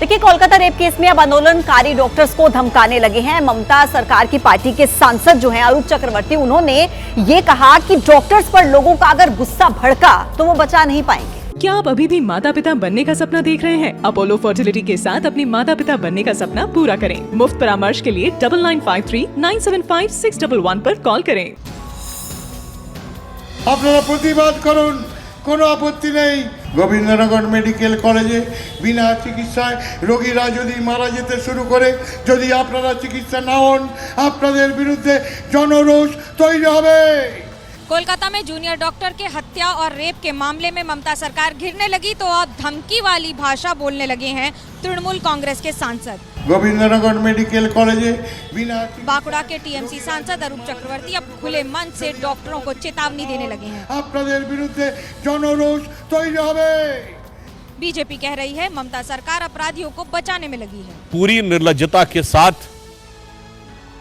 देखिए, Kolkata rape case में अब आंदोलनकारी डॉक्टर्स को धमकाने लगे हैं। ममता सरकार की पार्टी के सांसद जो हैं अरूप चक्रवर्ती, उन्होंने ये कहा कि डॉक्टर्स पर लोगों का अगर गुस्सा भड़का तो वो बचा नहीं पाएंगे। क्या आप अभी भी माता पिता बनने का सपना देख रहे हैं? अपोलो फर्टिलिटी के साथ अपनी माता पिता बनने का सपना पूरा करें। मुफ्त परामर्श के लिए 9953975611 पर कॉल करें। আপনারা প্রতিবাদ করুন, কোনো আপত্তি নেই। গোবিন্দনগর মেডিকেল কলেজে বিনা চিকিৎসায় রোগীরা যদি মারা যেতে শুরু করে, যদি আপনারা চিকিৎসা না হন, আপনাদের বিরুদ্ধে জনরোষ তৈরি হবে। कोलकाता में जूनियर डॉक्टर के हत्या और रेप के मामले में ममता सरकार घिरने लगी तो अब धमकी वाली भाषा बोलने लगे हैं तृणमूल कांग्रेस के सांसद। गोविंदनगर मेडिकल कॉलेजे बिना बांकुड़ा के टीएमसी सांसद अरूप चक्रवर्ती अब खुले मन से डॉक्टरों को चेतावनी देने लगे हैं। আপনাদের বিরুদ্ধে জনরোষ তৈরি হবে। बीजेपी कह रही है ममता सरकार अपराधियों को बचाने में लगी है। पूरी निर्लज्जता के साथ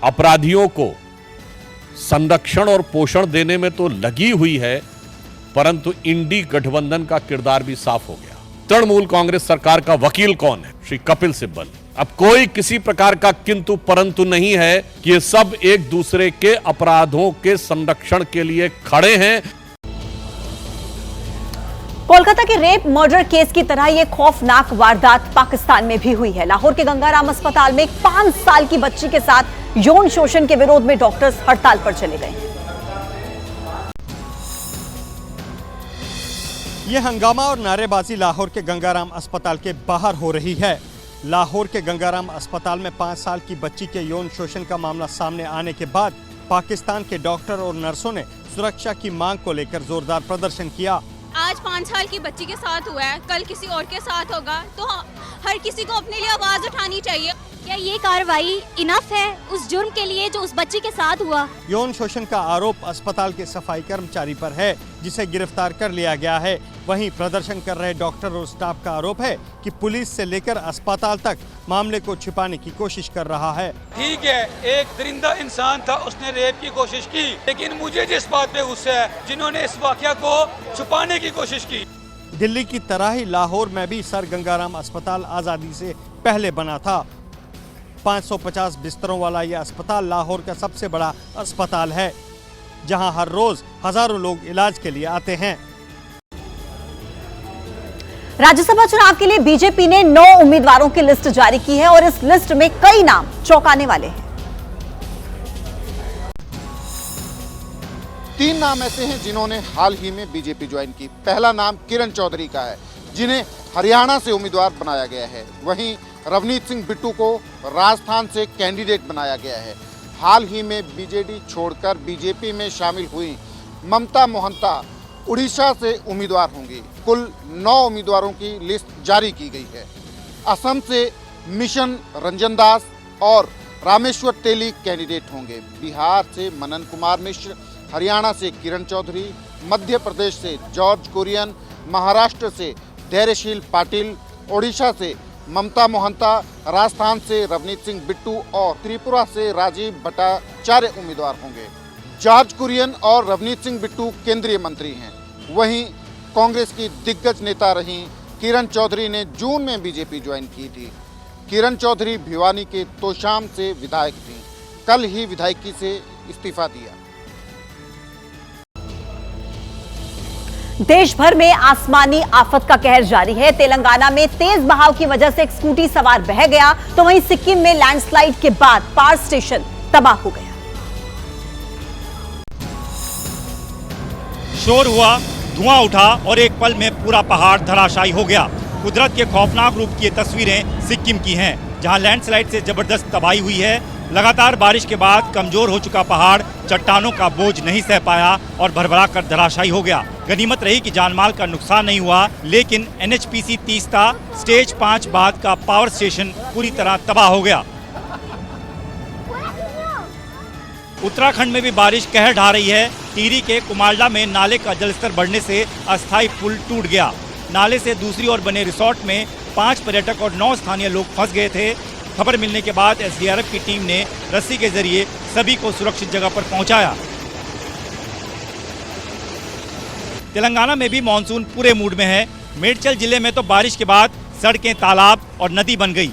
अपराधियों को संरक्षण और पोषण देने में तो लगी हुई है, परंतु इंडी गठबंधन का किरदार भी साफ हो गया। तृणमूल कांग्रेस सरकार का वकील कौन है? श्री कपिल सिब्बल। अब कोई किसी प्रकार का किंतु परंतु नहीं है कि ये सब एक दूसरे के अपराधों के संरक्षण के लिए खड़े हैं। कोलकाता के रेप मर्डर केस की तरह ये खौफनाक वारदात पाकिस्तान में भी हुई है। लाहौर के गंगाराम अस्पताल में एक 5 साल की बच्ची के साथ यौन शोषण के विरोध में डॉक्टर्स हड़ताल पर चले गए। ये हंगामा और नारेबाजी लाहौर के गंगाराम अस्पताल के बाहर हो रही है। लाहौर के गंगाराम अस्पताल में 5 साल की बच्ची के यौन शोषण का मामला सामने आने के बाद पाकिस्तान के डॉक्टर और नर्सों ने सुरक्षा की मांग को लेकर जोरदार प्रदर्शन किया। आज 5 साल की बच्ची के साथ हुआ है, कल किसी और के साथ होगा, तो हर किसी को अपने लिए आवाज उठानी चाहिए। क्या ये कार्रवाई इनफ है उस जुर्म के लिए जो उस बच्ची के साथ हुआ? यौन शोषण का आरोप अस्पताल के सफाई कर्मचारी पर है, जिसे गिरफ्तार कर लिया गया है। वहीं प्रदर्शन कर रहे डॉक्टर और स्टाफ का आरोप है कि पुलिस से लेकर अस्पताल तक मामले को छिपाने की कोशिश कर रहा है। ठीक है, एक दरिंदा इंसान था, उसने रेप की कोशिश की, लेकिन मुझे जिस बात पे गुस्सा है जिन्होंने इस वाकया को छुपाने की कोशिश की। दिल्ली की तरह ही लाहौर में भी सर गंगाराम अस्पताल आज़ादी से पहले बना था। 550 बिस्तरों वाला यह अस्पताल लाहौर का सबसे बड़ा अस्पताल है, जहां हर रोज हजारों लोग इलाज के लिए आते हैं। राज्यसभा चुनाव के लिए बीजेपी ने 9 उम्मीदवारों की लिस्ट जारी की है और इस लिस्ट में कई नाम चौंकाने वाले हैं। 3 नाम ऐसे हैं जिन्होंने हाल ही में बीजेपी ज्वाइन की। पहला नाम किरण चौधरी का है, जिन्हें हरियाणा से उम्मीदवार बनाया गया है। वहीं रवनीत सिंह बिट्टू को राजस्थान से कैंडिडेट बनाया गया है। हाल ही में बीजेडी छोड़कर बीजेपी में शामिल हुई ममता मोहंता उड़ीसा से उम्मीदवार होंगी। कुल 9 उम्मीदवारों की लिस्ट जारी की गई है। असम से मिशन रंजन दास और रामेश्वर तेली कैंडिडेट होंगे। बिहार से मनन कुमार मिश्र, हरियाणा से किरण चौधरी, मध्य प्रदेश से जॉर्ज कुरियन, महाराष्ट्र से धैर्यशील पाटिल, ओडिशा से ममता मोहंता, राजस्थान से रवनीत सिंह बिट्टू और त्रिपुरा से राजीव भट्टाचार्य उम्मीदवार होंगे। जॉर्ज कुरियन और रवनीत सिंह बिट्टू केंद्रीय मंत्री हैं। वहीं कांग्रेस की दिग्गज नेता रही किरण चौधरी ने जून में बीजेपी ज्वाइन की थी। किरण चौधरी भिवानी के तोशाम से विधायक थी। कल ही विधायकी से इस्तीफा दिया। देश भर में आसमानी आफत का कहर जारी है। तेलंगाना में तेज बहाव की वजह से एक स्कूटी सवार बह गया, तो वहीं सिक्किम में लैंडस्लाइड के बाद पावर स्टेशन तबाह हो गया। शोर हुआ, धुआं उठा और एक पल में पूरा पहाड़ धराशायी हो गया। कुदरत के खौफनाक रूप की ये तस्वीरें सिक्किम की हैं, जहां लैंडस्लाइड से जबरदस्त तबाही हुई है। लगातार बारिश के बाद कमजोर हो चुका पहाड़ चट्टानों का बोझ नहीं सह पाया और भरभरा कर धराशायी हो गया। गनीमत रही कि जानमाल का नुकसान नहीं हुआ, लेकिन NHPC तीस्ता स्टेज 5 बाद का पावर स्टेशन पूरी तरह तबाह हो गया। उत्तराखंड में भी बारिश कहर ढा रही है। टिहरी के कुमारला में नाले का जलस्तर बढ़ने से अस्थायी पुल टूट गया। नाले से दूसरी ओर बने रिसोर्ट में 5 पर्यटक और 9 स्थानीय लोग फंस गए थे। खबर मिलने के बाद SDRF की टीम ने रस्सी के जरिए सभी को सुरक्षित जगह पर पहुंचाया। तेलंगाना में भी मानसून पूरे मूड में है। मेडचल जिले में तो बारिश के बाद सड़कें तालाब और नदी बन गई।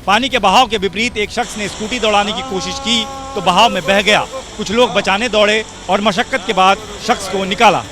पानी के बहाव के विपरीत एक शख्स ने स्कूटी दौड़ाने की कोशिश की तो बहाव में बह गया। कुछ लोग बचाने दौड़े और मशक्कत के बाद शख्स को निकाला।